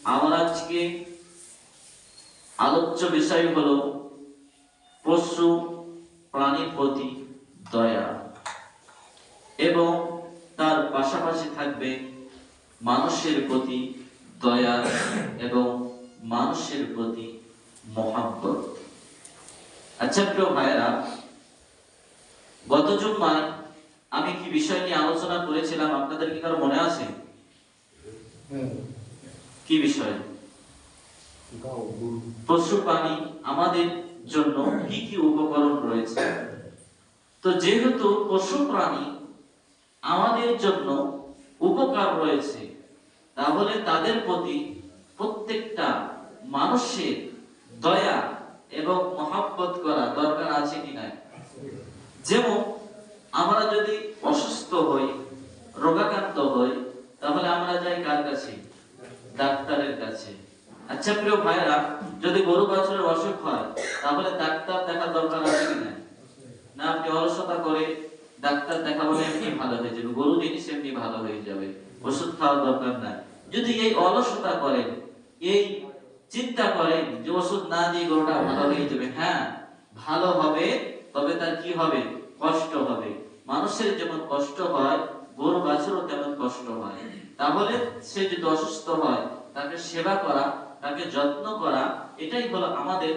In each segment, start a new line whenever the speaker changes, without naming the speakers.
আমার আজকে আলোচ্য বিষয় হলো পশু প্রাণীর প্রতি দয়া এবং তার পাশাপাশি থাকবে মানুষের প্রতি দয়া এবং মানুষের প্রতি মহাব্বত। আচ্ছা প্রিয় ভাইরা, গত জুম্মায় আমি কি বিষয় নিয়ে আলোচনা করেছিলাম আপনাদের কি কারো মনে আছে? কি বিষয়? পশু প্রাণী আমাদের জন্য কি কি উপকরণ রয়েছে। তো যেহেতু পশু প্রাণী আমাদের জন্য উপকার রয়েছে, তাহলে তাদের প্রতি প্রত্যেকটা মানুষের দয়া এবং মহাব্বত করা দরকার আছে কি নাই? যেমন আমরা যদি অসুস্থ হই, রোগাক্রান্ত হই, তাহলে আমরা যাই কার কাছে? ডাক্তারের কাছে। আচ্ছা প্রিয় ভাইরা, যদি গরু বাছুরের অসুখ হয়, তাহলে ডাক্তার দেখার দরকার আছে কি না? না আপনি অলসতা করে ডাক্তার দেখাবো এমনি ভালো হয়ে যাবে, গরু জিনিস এমনি ভালো হয়ে যাবে, ওষুধ খাওয়ার দরকার নাই। যদি এই অলসতা করেন, এই চিন্তা করেন যে ওষুধ না দিয়ে গরুটা ভালো হয়ে যাবে, হ্যাঁ ভালো হবে, তবে তার কি হবে? কষ্ট হবে। মানুষের যেমন কষ্ট হয়, গরু বাছুরও তেমন কষ্ট হয়। তাহলে সে যদি অসুস্থ হয়, তাকে সেবা করা, তাকে যত্ন করা, এটাই হলো আমাদের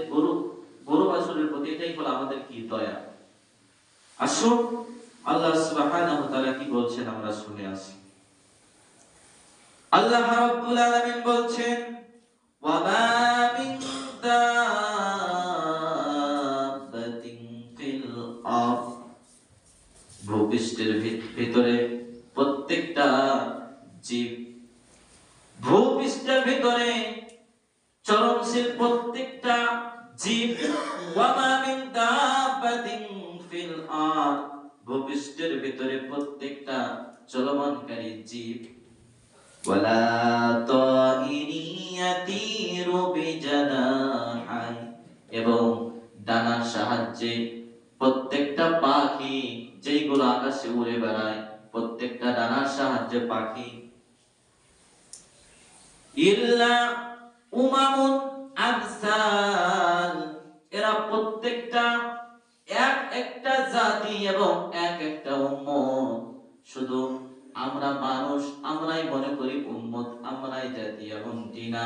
গরু বাছুরের প্রতি, এটাই হলো আমাদের কি? দয়া। আসুন আল্লাহ সুবহানাহু ওয়া তাআলা কি বলছেন আমরা শুনে আসি। আল্লাহ রাব্বুল আলামিন বলছেন, ওয়া মা মিন দাব্বাতিন ফিল আরদ, ভূপৃষ্ঠের ভিতরে প্রত্যেকটা জীব, ভূপৃষ্ঠের ভিতরে চলনশীল প্রত্যেকটা জীব, ওয়া মা মিন দাব্বাতিন ফিল আরদ, ভূপৃষ্ঠের ভিতরে প্রত্যেকটা চলমানকারী জীব, ওয়ালা তাইরি ইয়াতিরু বিজানাহি, এবং ডানার সাহায্যে প্রত্যেকটা পাখি যেগুলো আকাশে উড়ে বেড়ায়, প্রত্যেকটা ডানার সাহায্যে পাখি, ইল্লা উমামুন আমসাল, এরা প্রত্যেকটা এক একটা জাতি এবং এক একটা উম্মত। শুধু আমরা মানুষ, আমরাই মনে করি উম্মত, আমরাই জাতি, এমনটি না।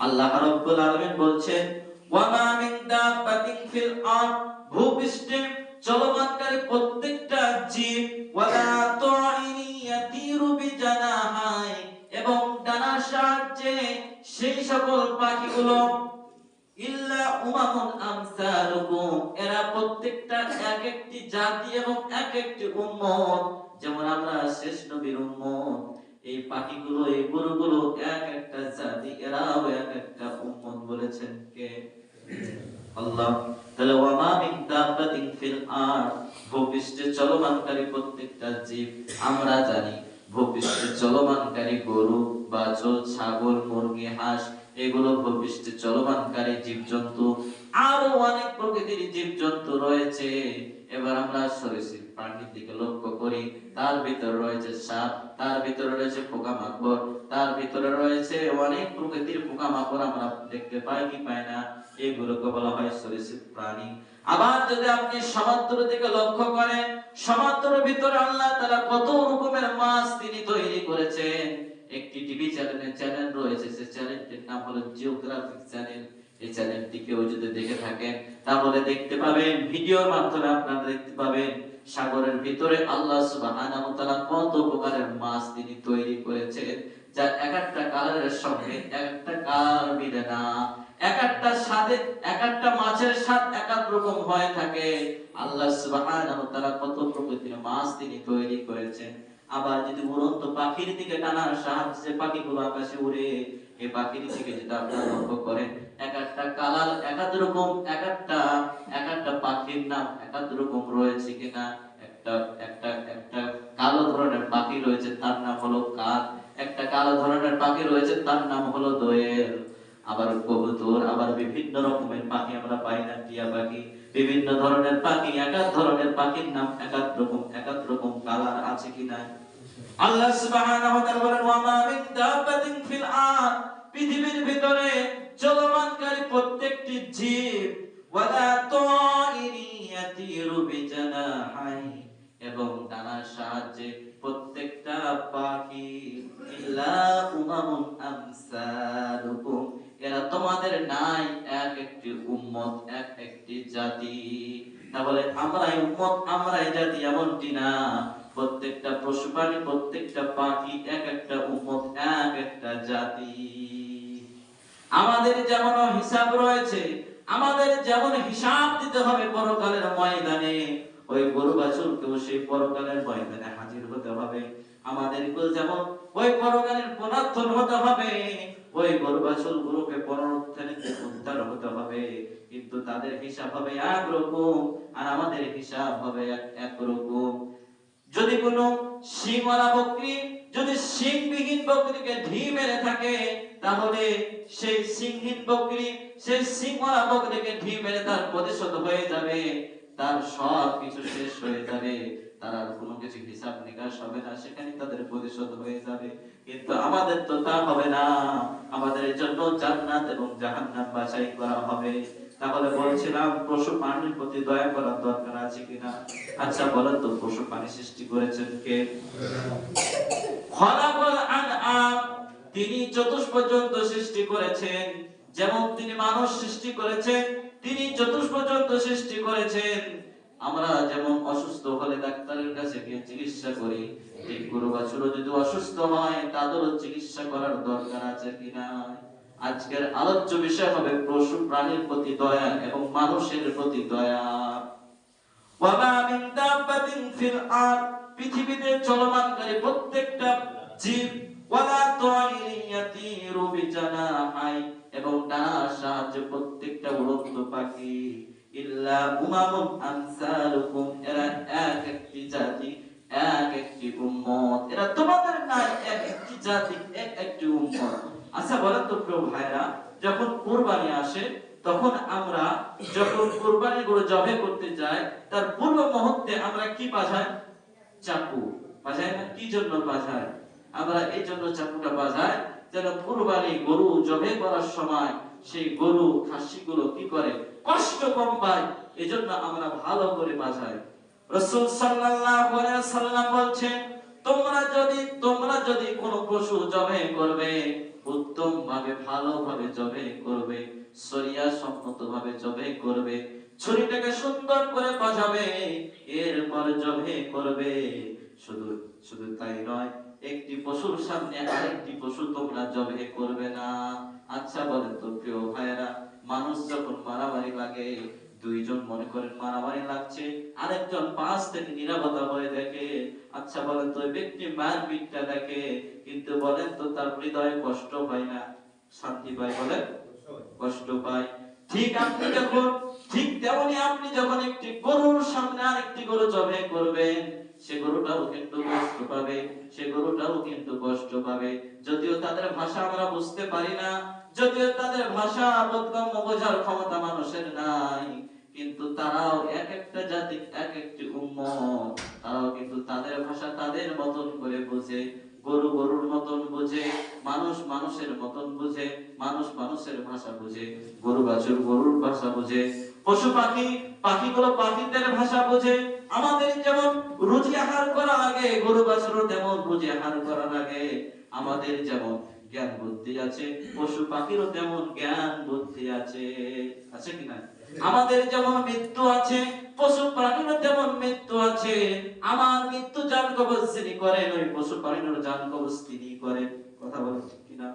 আল্লাহ রাব্বুল আলামিন বলছেন, ওয়া মা মিন দাব্বাতিন ফিল আরদ, ভূপৃষ্ঠে চলমানকারী প্রত্যেকটা জীব, ওয়ালা তাইরি ইয়াতিরু বিজানাহি, এবং ডানার সাহায্যে সেই সকল পাখিগুলো, ইল্লা উমামুন আমসালুকুম, এরা প্রত্যেকটা এক একটি জাতি এবং এক একটি উম্মত। যেমন আমরা শেষ নবীর উম্মত, এই পাখিগুলো, এই গরুগুলো এক একটা জাতি, এরাও এক একটা উম্মত। বলেছেন কে? আল্লাহ। তাহলে ওয়া মা মিন দাব্বাতিন ফিল আরদ, ভূপৃষ্ঠে চলমানকারী প্রত্যেকটা জীব, আমরা জানি ভূপৃষ্ঠে চলমানকারী গরু, বাছুর, ছাগল, মুরগি, হাঁস, এগুলো ভূপৃষ্ঠে চলমানকারী জীবজন্তু। আরো অনেক প্রকৃতির জীবজন্তু রয়েছে। এবার আমরা সরীসৃপ প্রাণীর দিকে লক্ষ্য করি, তার ভিতরে রয়েছে সাপ, তার ভিতরে রয়েছে পোকামাকড়, তার ভিতরে রয়েছে অনেক প্রকৃতির পোকামাকড় আমরা দেখতে পাই কি পাই না, এগুলোকে বলা হয় সরীসৃপ প্রাণী। আবার যদি আপনি সমুদ্র দিকে লক্ষ্য করেন, সমুদ্রের ভিতরে আল্লাহ তাআলা কত রকমের মাছ তিনি তৈরি করেছেন। একটি টিভি চ্যানেল রয়েছে, সেই চ্যানেলটির নাম হলো জিওগ্রাফিক চ্যানেল। এই চ্যানেলটিকেও যদি দেখে থাকেন, তাহলে দেখতে পাবেন, ভিডিওর মাধ্যমে আপনারা দেখতে পাবেন, সাগরের ভিতরে আল্লাহ সুবহানাহু ওয়া তাআলা কত প্রকারের মাছ তিনি তৈরি করেছেন, যা এক একটা কালারের সঙ্গে এক একটা কালার মিলে না, এক একটা স্বাদে, এক একটা মাছের স্বাদ এক এক রকম হয়ে থাকে। আল্লাহ সুবহানাহু ওয়া তাআলা কত প্রকৃতির মাছ তিনি তৈরি করেছেন। আবার যদি উড়ন্ত পাখির দিকে টানার সাহায্যে পাখিগুলো আকাশে উড়ে, এই পাখির দিকে যদি আপনারা লক্ষ্য করেন, এক একটা কালার এক এক রকম, এক একটা পাখির নাম এক এক রকম রয়েছে কিনা। একটা একটা একটা কালো ধরনের পাখি রয়েছে, তার নাম হলো কাক। একটা কালো ধরনের পাখি রয়েছে, তার নাম হলো দোয়েল। আবার কবুতর, আবার বিভিন্ন রকমের পাখি আমরা পাই না, টিয়া পাখি, বিভিন্ন ধরনের পাখি, এক এক ধরনের পাখির নাম এক এক রকম কালার আছে কিনা। আল্লাহ সুবহানাহু ওয়া তাআলা বলেন, ওয়া মা মিন দাব্বাতিন ফিল আরদ, পৃথিবীর জিব ওয়ালা তাইরি ইয়াতিরু বিজানাহাই, এবং ডানার সাহায্যে প্রত্যেকটা পাখি, ইল্লা উমামুন আমসালুকুম, এরা তোমাদের নাই এক একটি উম্মত, এক একটি জাতি। তাহলে আমরাই উম্মত, আমরাই জাতি এমনটি না। প্রত্যেকটা পশু প্রাণী, প্রত্যেকটা পাখি এক একটা উম্মত, এক একটা জাতি। আমাদের যেমন হিসাব রয়েছে, আমাদের যেমন হিসাব দিতে হবে পরকালের ময়দানে, ওই গরু বাছুরকেও সেই পরকালের ময়দানে হাজির হতে হবে। আমাদেরকেও যেমন ওই পরকালের পুনরুত্থান হতে হবে, ওই গরু বাছুর গুলোকে পুনরুত্থানে উদ্ধার হতে হবে। কিন্তু তাদের হিসাব হবে একরকম, আর আমাদের হিসাব হবে একরকম। যদি কোনো শিংওয়ালা বকরি যদি শিংবিহীন বকরিকে ঢি মেরে থাকে, তাহলে সেই শিংহীন বকরি সেই শিংওয়ালা বকরিকে ঢি মেরে তার প্রতিশোধ হয়ে যাবে, তার সব কিছু শেষ হয়ে যাবে, তার আর কোনো কিছু হিসাব নিকাশ হবে না, সেখানে তাদের প্রতিশোধ হয়ে যাবে। কিন্তু আমাদের তো তা হবে না, আমাদের জন্য জান্নাত এবং জাহান্নাম বাছাই করা হবে। তাহলে বলছিলাম পশু প্রাণীর প্রতি দয়া করার দরকার আছে কিনা? আচ্ছা বলেন তো, পশু প্রাণী সৃষ্টি করেছেন কে? খলাকাল আনআম, তিনি চতুষ্পর্যন্ত সৃষ্টি করেছেন। যেমন তিনি মানুষ সৃষ্টি করেছেন, তিনি চতুষ্পর্যন্ত সৃষ্টি করেছেন। আমরা যেমন অসুস্থ হলে ডাক্তারের কাছে গিয়ে চিকিৎসা করি, ঠিক গরু বাছুরও যদি অসুস্থ হয় তাদেরও চিকিৎসা করার দরকার আছে কিনা? আজকের আলোচ্য বিষয় হবে পশু প্রাণীর প্রতি দয়া এবং মানুষের প্রতি দয়া। ওয়ামা মিন দাব্বাতিন ফিল আরদ, পৃথিবীতে চলমানকারী প্রত্যেকটা জীব, ওয়ালা তাইরি ইয়াতিরু বিজানাহাই, এবং ডানার সাহায্যে প্রত্যেকটা উড়ন্ত পাখি, ইল্লা উমামুন আমসালুকুম, এরা এক একটি জাতি, এক একটি উম্মত, এরা তোমাদের নাই এক একটি জাতি, এক একটি উম্মত। আচ্ছা বলেন তো প্রিয় ভাইরা, যখন কুরবানি আসে, তখন আমরা যখন কুরবানি গরু জবাই করতে যাই, তার পূর্ব মুহূর্তে আমরা কি বাজাই? চাকু বাজাই না? কি জন্য বাজাই? আমরা এই জন্য চাকুটা বাজাই যেন কুরবানি গরু জবাই করার সময় সেই গরু খাসিগুলো কি করে, কষ্ট কম পায়, এজন্য আমরা ভালো করে বাজাই। রাসূল সাল্লাল্লাহু আলাইহি ওয়াসাল্লাম বলছেন, তোমরা যদি কোনো পশু জবাই করবে, উত্তম ভাবে ভালোভাবে জবাই করবে, শরিয়া সম্মত ভাবে জবাই করবে, ছুরিটাকে সুন্দর করে বাজাবে, এরপর জবাই করবে। শুধু শুধু তাই নয়, একটি পশুর সামনে আরেকটি পশু তোমরা জবাই করবে না। আচ্ছা বলেন তো প্রিয় ভাইয়েরা, মানুষ যখন মারামারি লাগে, দুইজন মনে করেন মারামারি লাগছে, আরেকজন পাশ থেকে নীরবতা হয়ে দেখে, আচ্ছা বলেন তো ওই ব্যক্তি মারপিটটা দেখে, কিন্তু বলেন তো তার হৃদয়ে কষ্ট হয় না, শান্তি পায়? বলেন কষ্ট পায়। ঠিক তেমনি আপনি যখন একটি গরুর সামনে আরেকটি গরু জবাই করবেন, সে গরুটাও কিন্তু কষ্ট পাবে, সে গরুটাও কিন্তু কষ্ট পাবে। যদিও তাদের ভাষা আমরা বুঝতে পারি না, যদিও তাদের ভাষা বোধগম্য বোঝার ক্ষমতা মানুষের নাই, কিন্তু তারাও এক একটা জাতি, এক একটি উম্মত, তারাও কিন্তু তাদের ভাষা তাদের মতন করে বোঝে। গরু গরুর মতন বোঝে, মানুষ মানুষের মতন বোঝে, মানুষ মানুষের ভাষা বোঝে, গরু বাছুর গরুর ভাষা বোঝে, পশু পাখি পাখিগুলো পাখিদের ভাষা বোঝে। আমাদের যেমন রুজি আহার করা লাগে, গরু বাছুরও তেমন রুজি আহার করা লাগে। আমাদের যেমন জ্ঞান বুদ্ধি আছে, পশু পাখিরও তেমন জ্ঞান বুদ্ধি আছে, আছে কিনা? আমাদের যেমন মৃত্যু আছে, পশু প্রাণীরও তেমন মৃত্যু আছে। আমার মৃত্যু জান কবজ যিনি করেন, ওই পশু প্রাণীর জান কবজ তিনি করেন। কথা বলেন ঠিক কিনা?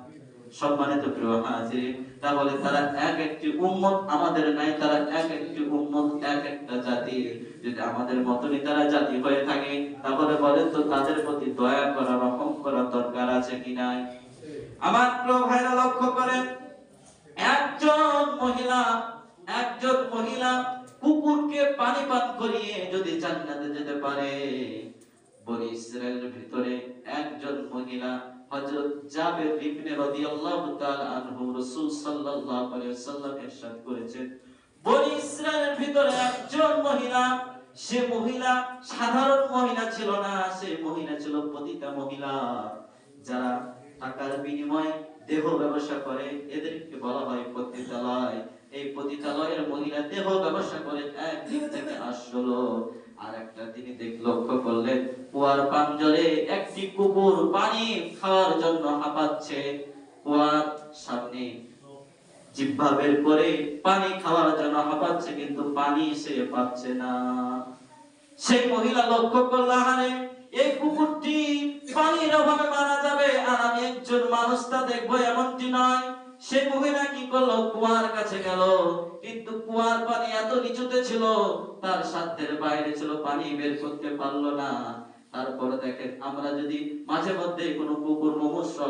সম্মানিত প্রিয় হাজির, তাহলে তারা এক একটি উম্মত, আমাদের নাই, তারা এক একটি উম্মত, এক একটা জাতি। যদি আমাদের মতনই তারা জাতি হয়ে থাকে, তাহলে বলেন তো তাদের প্রতি দয়া করা, রহম করা দরকার আছে কি নাই? আমার প্রিয় ভাইরা লক্ষ্য করেন, একজন মহিলা কুকুরকে পানি পান করিয়ে যদি জান্নাতে যেতে পারে, বনি ইসরাইলের ভিতরে একজন মহিলা হযরত জাবের ইবনে রাদিয়াল্লাহু তাআলা আনহু, রাসূল সাল্লাল্লাহু আলাইহি ওয়াসাল্লাম ইরশাদ করেছেন, বনি ইসরাইলের ভিতরে একজন মহিলা, সে মহিলা সাধারণ মহিলা ছিল না, সে মহিলা ছিল পতিতা মহিলা। যারা টাকার বিনিময়ে দেহ ব্যবসা করে, এদেরকে বলা হয় পতিতালয়। এই পতিতালয় তিনি লক্ষ্য করলেন কুয়ার প্রাঞ্জলে একটি কুকুর পানি খাওয়ার জন্য হাঁপাচ্ছে। কুয়ার সামনে জিহ্বা বের করে পানি খাওয়ার জন্য হাঁপাচ্ছে, কিন্তু পানি সে পাচ্ছে না। সেই মহিলা লক্ষ্য করল, আরে এই কুকুরটি পানির অভাবে মারা যাবে আর আমি একজন মানুষ তা দেখবো, এমনটি নয়। সেই মহিলা কি করলো, কুয়ার কাছে গেল, কিন্তু কুয়ার পানি এত নিচুতে ছিল, তার সাধ্যের বাইরে ছিল, পানি বের করতে পারলো না। তারপরে দেখেন, আমরা যদি মাঝে মধ্যে কোনো কুকুর মুমূর্ষু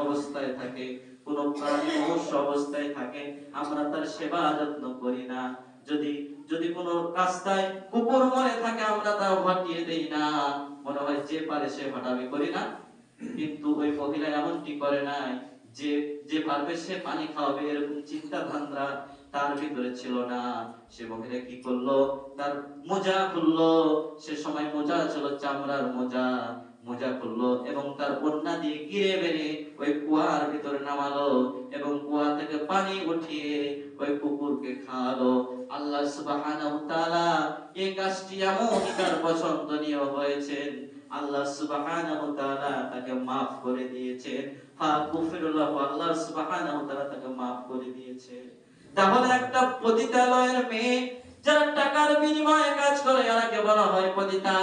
অবস্থায় থাকে, কোনো প্রাণী মুমূর্ষু অবস্থায় থাকে, আমরা তার সেবা যত্ন করি না। যদি যদি কোনো রাস্তায় কুকুর মরে থাকে, আমরা তা হটিয়ে দেই না, মনে হয় যে পারে সে হটাবে, করি না। কিন্তু ওই মহিলা এমনটি করে নাই, যে যে পারবে সে পানি খাওয়াবে, এরকম চিন্তা ধারণা তার ভিতরে ছিল না। সে মহিলা কি করলো, তার মোজা খুললো, সে সময় মোজা ছিল চামড়ার মোজা, মোজা খুললো এবং তার ওড়না দিয়ে গিরে বেড়ে ওই কুয়ার ভিতরে নামালো এবং কুয়া থেকে পানি উঠিয়ে ওই কুকুরকে খাওয়ালো। আল্লাহ সুবহানাহু ওয়া তাআলা এই কাজটি এমনই তার পছন্দনীয় হয়েছেন, আল্লাহ সুবহানাহু ওয়া তাআলা তাকে maaf করে দিয়েছেন। ফাগফিরুল্লাহু, আল্লাহ সুবহানাহু ওয়া তাআলা তাকে maaf করে দিয়েছে। তাহলে একটা পতিতালয়ের মেয়ে যারা টাকার বিনিময়ে কাজ করে, এরাকে বলা হয় পতিতা।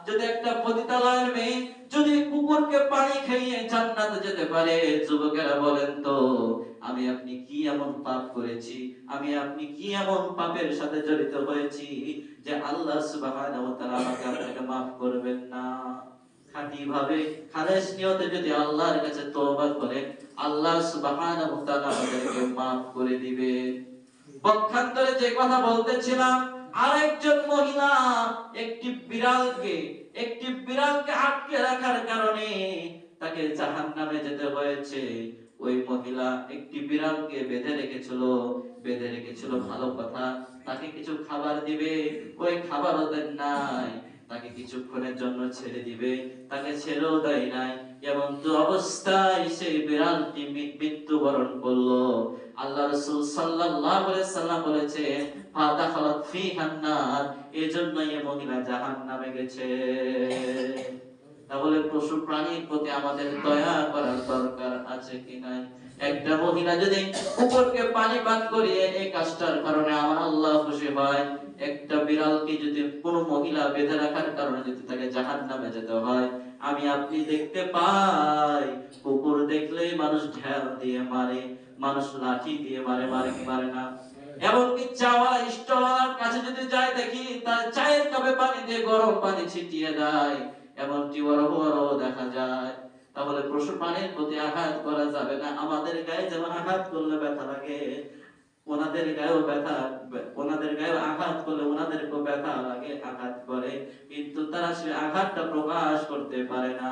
যদি একটা পতিতালয়ের মেয়ে যদি কুকুরকে পানি খাইয়ে জান্নাতে যেতে পারে, যুবকেরা বলেন তো, আমি আপনি কি এমন পাপ করেছি, আমি আপনি কি এমন পাপের সাথে জড়িত হয়েছি যে আল্লাহ সুবহানাহু ওয়া তাআলা আমাকে আপনাকে maaf করবেন না? খাঁটি ভাবে খালেস নিয়তে যদি আল্লাহর কাছে তওবা করে, আল্লাহ সুবহানাহু ওয়া তাআলা আমাদেরকে maaf করে দিবেন। পক্ষান্তরে যে কথা বলতেছিলাম, আরেকজন মহিলা একটি বিড়ালকে আটকে রাখার কারণে তাকে জাহান্নামে যেতে হয়েছে। ওই মহিলা একটি বিড়ালকে বেঁধে রেখেছিল, ভালো কথা, তাকে কিছু খাবার দিবে, ওই খাবারও দেন নাই, তাকে কিছুক্ষণের জন্য ছেড়ে দিবে, তাকে ছেড়েও দেয় নাই। এমন তো অবস্থায় সেই বিড়ালটি মৃত্যুবরণ করলো। আল্লাহ রাসূল সাল্লাল্লাহু আলাইহি সাল্লাম বলেছে, ফাদাখালাত ফিহান নার, এজন্য এই মহিলা জাহান্নামে গেছে। তাহলে পশু প্রাণীর প্রতি আমাদের দয়া করার দরকার আছে কি নাই? একটা মহিলা যদি কুকুরকে পানি পান করিয়ে এই কাজটার কারণে আমার আল্লাহ খুশি হয়, একটা বিড়ালকে যদি কোনো মহিলা বেঁধে রাখার কারণে যদি তাকে জাহান্নামে যেতে হয়, আমি আপনি দেখতে পাই কুকুর দেখলেই মানুষ ঢেল দিয়ে মারে, মানুষ লাঠি দিয়ে মারে না। এমনকি চাওয়ালা স্টলার কাছে যদি যায়, দেখি তার চায়ের কাপে পানি দিয়ে গরম পানি ছিটিয়ে দেয়, এমনটি বড় বড় দেখা যায়। তাহলে পশু প্রাণীর প্রতি আঘাত করা যাবে না। আমাদের গায়ে যেমন আঘাত করলে ব্যথা লাগে, ওনাদের গায়েও আঘাত করলে ওনাদেরকেও ব্যথা লাগে, আঘাত করে, কিন্তু তারা সে আঘাতটা প্রকাশ করতে পারে না।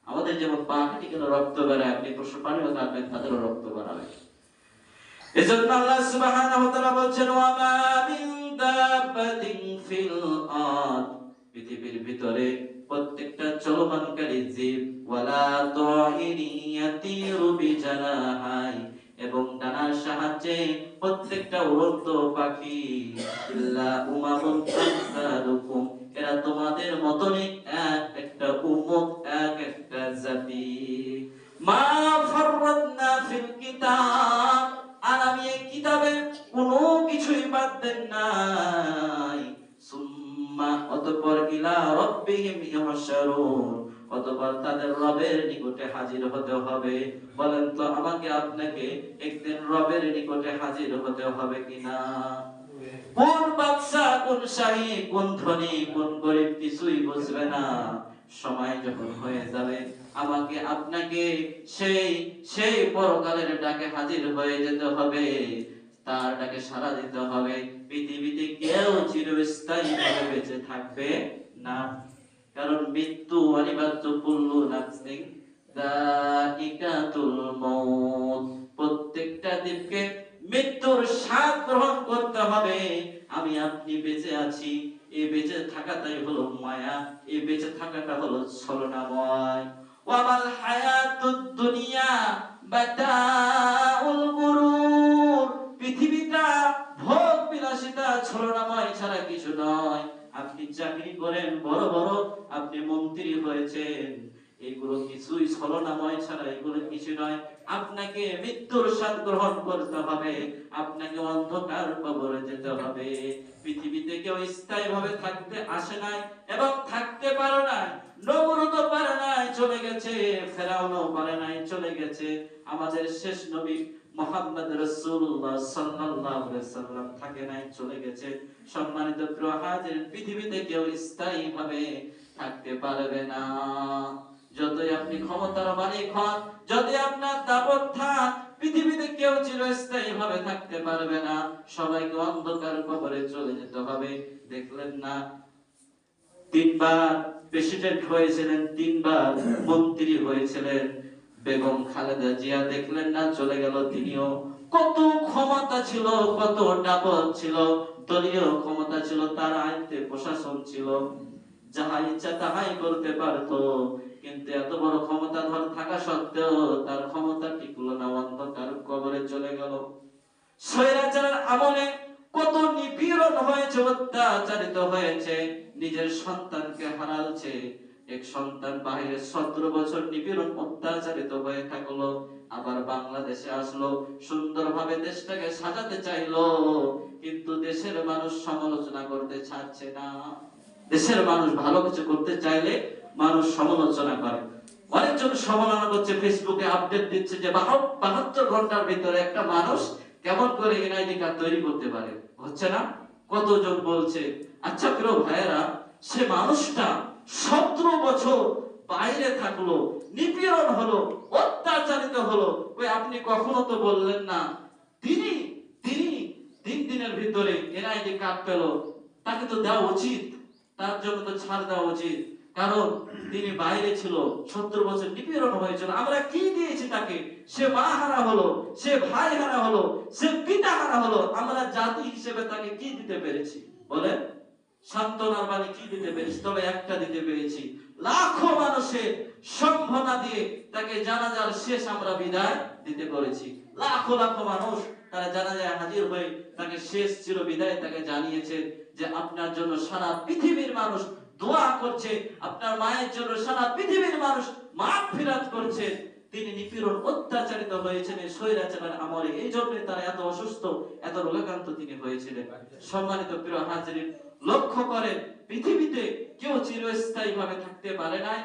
আমাদের যেমন পা কেটে গেলে রক্ত বেরোয়, আপনি পশু প্রাণীও থাকবেন, তাদেরও রক্ত বেরোবে। এজন্য আল্লাহ সুবহানাহু ওয়া তাআলা বলেন, ওয়া মা মিন দাব্বাতিন ফিল আরদ, পৃথিবীর ভিতরে প্রত্যেকটা চলমানকারী জীব, ওয়ালা তাইরি ইয়াতিরু বিজানাহাই, এবং ডানার সাহায্যে প্রত্যেকটা উড়ন্ত পাখি, ইল্লা উমামুন আমসালুকুম, এরা তোমাদের মতনই এক একটা উম্মত, এক একটা জাতি। মা ফাররাতনা ফিল কিতাব, আর আমি এই কিতাবে কোনো কিছুই বাদ দেন নাই। সুম্মা, অতঃপর, ইলা রাব্বিহিম ইহশারুন, অতঃপর তাদের রবের নিকটে হাজির হতে হবে। বলেন তো, আমাকে আপনাকে একদিন রবের নিকটে হাজির হতে হবে কিনা? কোন বাদশা, কোন শাহী, কোন ধনী, কোন গরিব কিছুই বুঝবে না। সময় যখন হয়ে যাবে, আমাকে আপনাকে সেই সেই পরকালের ডাকে হাজির হয়ে যেতে হবে, তার ডাকে সাড়া দিতে হবে। পৃথিবীতে কেউ চিরস্থায়ী ভাবে বেঁচে থাকবে না, কারণ মৃত্যু অনিবার্য, কুল্লু নাফসিন যায়িকাতুল মউত, প্রত্যেকটা জীবকে মৃত্যুর স্বাদ গ্রহণ করতে হবে। আমি আপনি বেঁচে আছি, এই বেঁচে থাকাটাই হলো মায়া, এই বেঁচে থাকাটা হলো ছলনাময়। ওয়ামাল হায়াতুদ দুনিয়া মাতাউল গুরুর, পৃথিবীটা ভোগ বিলাসিতা ছলনাময় ছাড়া কিছু নয়। আপনি চাকরি করেন, বড় বড় আপনি মন্ত্রী হয়েছেন, এগুলো কিছুই ছলনাময় ছাড়া এগুলো কিছু নয়। আপনাকে মৃত্যুর স্বাদ গ্রহণ করতে হবে, আপনাকে অন্ধকার কবরে যেতে হবে। পৃথিবীতে কেউ স্থায়ী ভাবে থাকতে আসে নাই এবং থাকতে পারে নাই। নমরুদও পারে নাই, চলে গেছে। ফেরাউনও পারে নাই, চলে গেছে। আমাদের শেষ নবী মুহাম্মদ রাসূলুল্লাহ সাল্লাল্লাহু আলাইহি সাল্লাম থাকে নাই, চলে গেছে। সম্মানিত প্রিয় হাজিরিন, পৃথিবীতে কেউ স্থায়ী ভাবে থাকতে পারবে না। যতই আপনি ক্ষমতার মালিক হন, যদি আপনার দাপট থাক, পৃথিবীতে কেউ চিরস্থায়ী ভাবে থাকতে পারবে না। সবাইকে অন্ধকার কবরে চলে যেতে হবে। দেখলেন না, তিনবার প্রেসিডেন্ট হয়েছিলেন, তিনবার মন্ত্রী হয়েছিলেন। বেগম খালেদা জিয়া দেখলেন না, চলে গেল তিনিও। কত ক্ষমতা ছিল, কত দাপট ছিল, দলীয় ক্ষমতা ছিল, তার আয়ত্তে প্রশাসন ছিল, যাহা ইচ্ছা তাহাই করতে পারতো। কিন্তু এত বড় ক্ষমতাধর থাকা সত্ত্বেও তার ক্ষমতা টিকলো না, অন্ধকার কবরে চলে গেল। স্বৈরাচারের আমলে কত নিপীড়ন হয়েছে, অত্যাচারিত হয়েছে, নিজের সন্তানকে হারালছে। এক সন্তান বাইরে 17 বছর নিপীড়ন অত্যাচারিত হয়ে থাকলো, আবার বাংলাদেশে আসলো, সুন্দরভাবে দেশটাকে সাজাতে চাইলো, কিন্তু দেশের মানুষ সমালোচনা করতে ছাড়ছে না। দেশের মানুষ ভালো কিছু করতে চাইলে মানুষ সমালোচনা করে। অনেকজন সমালোচনা করছে, ফেসবুকে আপডেট দিচ্ছে যে 72 ঘন্টার ভিতরে একটা মানুষ কেমন করে এনআইডি কার্ড তৈরি করতে পারে, হচ্ছে না? কতজন বলছে। আচ্ছা প্রিয় ভাইয়েরা, সে মানুষটা 17 বছর বাইরে থাকলো, নিপীড়ন হলো, অত্যাচারিত হলো, ওই আপনি কখনো তো বললেন না তিনি তিনি 3 দিনের ভিতরে এনআইডি কার্ড পেল, তাকে তো দেওয়া উচিত, তার জন্য তো ছাড় দেওয়া উচিত। কারণ তিনি বাইরে ছিল, 17 বছর নিপীড়ন হয়েছিল। আমরা কি দিয়েছি তাকে? সে মা হারা হলো, সে ভাই হারা হলো, সে পিতা হারা হলো। আমরা জাতি হিসেবে তাকে কি দিতে পেরেছি বলেন? সান্ত্বনার বাণী কি দিতে পেরেছি? তবে একটা দিতে পেরেছি, লাখো মানুষের সম্ভাবনা দিয়ে তাকে জানাজার শেষ আমরা বিদায় দিতে পেরেছি। লাখো লাখো মানুষ তারা জানাজায় হাজির হয়ে তাকে শেষ চির বিদায় তাকে জানিয়েছে যে আপনার জন্য সারা পৃথিবীর মানুষ দোয়া করছে, আপনার মায়ের জন্য সারা পৃথিবীর মানুষ মাগফিরাত করছে। তিনি নিপীড়ন অত্যাচারিত হয়েছেন এই স্বৈরাচারের আমলে, এই জন্য তারা এত অসুস্থ, এত রোগাক্রান্ত তিনি হয়েছিলেন। সম্মানিত প্রিয় হাজিরিন, লক্ষ্য করেন, পৃথিবীতে কেউ চিরস্থায়ী ভাবে থাকতে পারে নাই,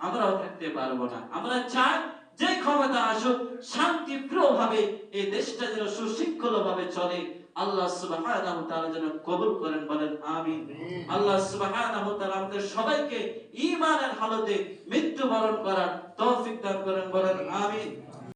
আমরাও থাকতে পারবো না। আমরা চাই যে ক্ষমতা আসুক, শান্তিপ্রিয় ভাবে এই দেশটা যেন সুশৃঙ্খল ভাবে চলে। আল্লাহ সুবহানাহু ওয়া তাআলা যেন কবুল করেন, বলেন আমিন। আল্লাহ সুবহানাহু ওয়া তাআলা আমাদের সবাইকে ঈমানের হালতে মৃত্যুবরণ করার তৌফিক দান করেন, বলেন আমিন।